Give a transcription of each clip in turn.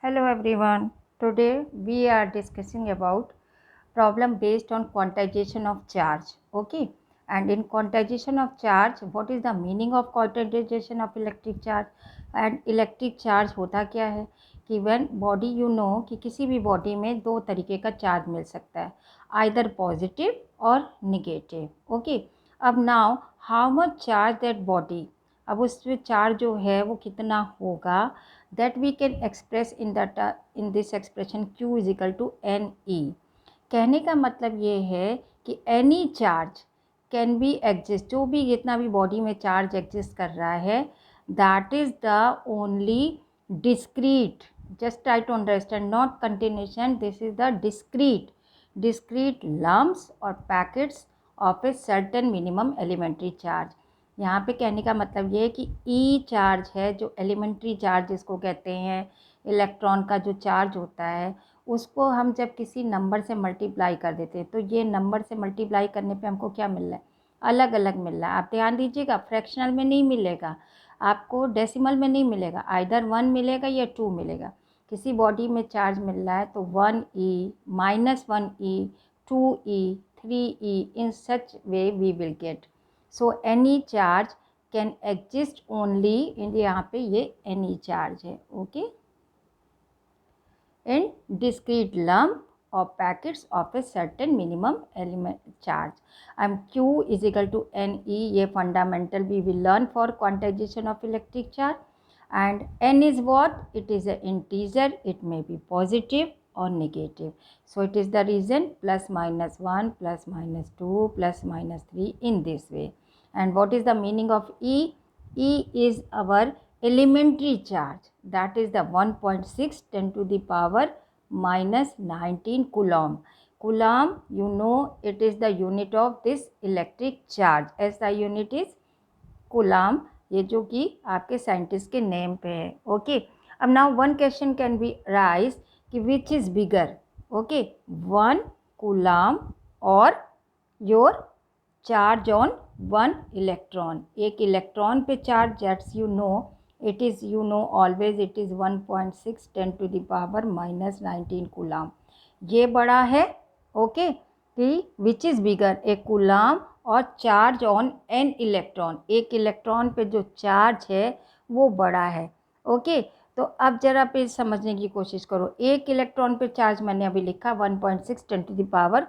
Hello everyone. Today we are discussing about problem based on quantization of charge. Okay. And in quantization of charge, what is the meaning of quantization of electric charge? And electric charge होता क्या है कि when body कि किसी भी body में दो तरीके का charge मिल सकता है, either positive और negative. Okay. अब now how much charge that body, अब उस पर चार्ज जो है वो कितना होगा, that we can express in this expression Q is equal to NE. कहने का मतलब ये है कि any charge can be exist, जो भी जितना भी बॉडी में चार्ज एग्जिस्ट कर रहा है, that is the only discrete, just try to understand, not continuation, this is the discrete lumps और packets of a certain minimum elementary charge. यहाँ पे कहने का मतलब ये है कि ई चार्ज है, जो एलिमेंट्री चार्ज जिसको कहते हैं, इलेक्ट्रॉन का जो चार्ज होता है, उसको हम जब किसी नंबर से मल्टीप्लाई कर देते हैं तो ये नंबर से मल्टीप्लाई करने पे हमको क्या मिल रहा है, अलग अलग मिल रहा है. आप ध्यान दीजिएगा, फ्रैक्शनल में नहीं मिलेगा आपको, डेसिमल में नहीं मिलेगा, आइदर 1 मिलेगा या 2 मिलेगा. किसी बॉडी में चार्ज मिल रहा है तो 1E, -1E, 2E, 3E, in such way we will get. So any charge can exist only in, यहाँ पे ये एनी चार्ज है. Okay. In discrete lump or packets of a certain minimum element charge. And Q is equal to NE. ये fundamental we will learn for quantization of electric charge. And N is what? It is an integer. It may be positive or negative. So it is the reason +-1, +-2, +-3 in this way. And what is the meaning of E? E is our elementary charge, that is the 1.6 10 to the power -19 coulomb. Coulomb, you know, it is the unit of this electric charge. SI unit is coulomb, ये जो कि आपके scientist के name पे है. Okay. अब now one question can be raise कि which is bigger. Okay. 1 coulomb और योर चार्ज ऑन 1 इलेक्ट्रॉन. एक इलेक्ट्रॉन पे charge, that's you know, it is, you know, always it is 1.6 10 to the power -19 coulomb. ये बड़ा है. Okay. कि which is बिगर, एक coulomb और चार्ज ऑन एन इलेक्ट्रॉन, एक इलेक्ट्रॉन पे जो चार्ज है वो बड़ा है. ओके. तो अब जरा पे समझने की कोशिश करो. एक इलेक्ट्रॉन पे चार्ज मैंने अभी लिखा 1.6 10 to the power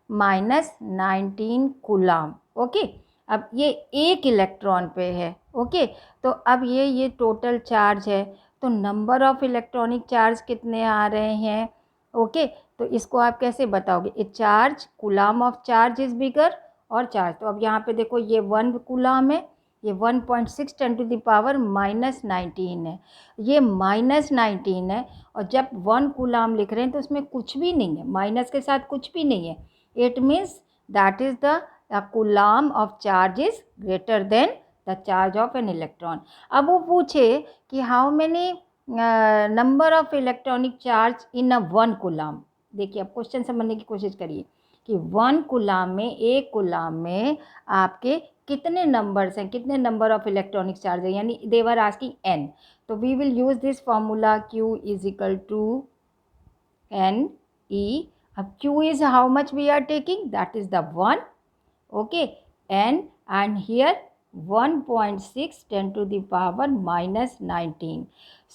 -19 coulomb. Okay. अब ये एक इलेक्ट्रॉन पे है. ओके. तो अब ये टोटल चार्ज है, तो नंबर ऑफ इलेक्ट्रॉनिक चार्ज कितने आ रहे हैं. ओके. तो इसको आप कैसे बताओगे. ए charge, coulomb of charge is bigger, और चार्ज. तो अब यहाँ पे देखो, ये 1 कूलाम है, ये 1.6 10 to the power -19 है, ये -19 है. और जब 1 कूलाम लिख रहे हैं तो उसमें कुछ भी नहीं है, माइनस के साथ कुछ भी नहीं है. It means that is the coulomb of charge is greater than the charge of an electron. अब वो पूछे कि how many number of electronic charge in a 1 coulomb. देखिए, अब क्वेश्चन समझने की कोशिश करिए कि 1 कूलाम में, एक कूलाम में आपके कितने नंबर्स हैं, कितने नंबर ऑफ इलेक्ट्रॉनिक चार्ज है, यानी दे वर आस्किंग n. तो we will use this formula Q is equal to NE. अब Q is how much we are taking, that is the 1. Okay. n and here 1.6 10 to the power -19.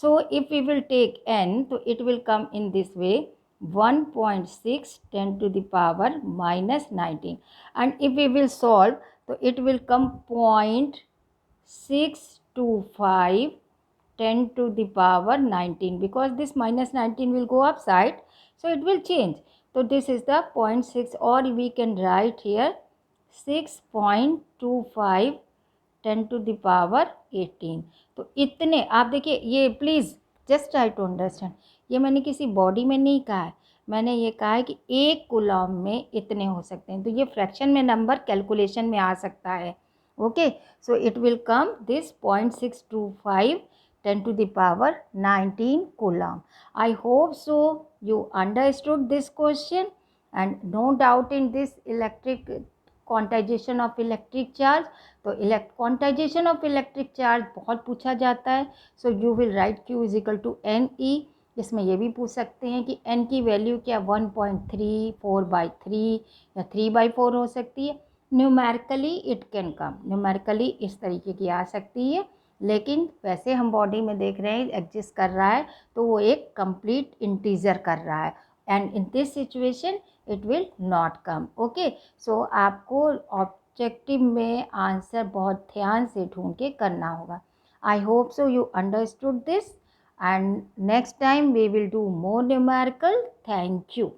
So if we will take n, so it will come in this way, 1.6 10 to the power -19. And if we will solve, so it will come 0.625 10 to the power 19, because this -19 will go upside, so it will change. So this is the 0.6, or we can write here 6.25 10 to the power 18. तो इतने, आप देखिए, ये please just try to understand, ये मैंने किसी body में नहीं कहा है, मैंने ये कहा है कि एक कूलॉम में इतने हो सकते हैं. तो ये फ्रैक्शन में नंबर कैलकुलेशन में आ सकता है. Okay. So it will come this 0.625 10 to the power 19 coulomb. I hope so you understood this question, and no doubt in this electric quantization of electric charge. तो क्वांटाइजेशन ऑफ इलेक्ट्रिक चार्ज बहुत पूछा जाता है. So you will write Q is equal to NE. इसमें ये भी पूछ सकते हैं कि n की वैल्यू क्या 1.3, 4/3 या 3/4 हो सकती है। Numerically it can come, numerically इस तरीके की आ सकती है, लेकिन वैसे हम बॉडी में देख रहे हैं एग्जिस्ट कर रहा है तो वो एक कंप्लीट इंटीजर कर रहा है, and in this situation it will not come. Okay, so आपको ऑब्जेक्टिव में आंसर बहुत ध्यान से ढूंढ के करना होगा। I hope so you understood this, and next time we will do more numerical. Thank you.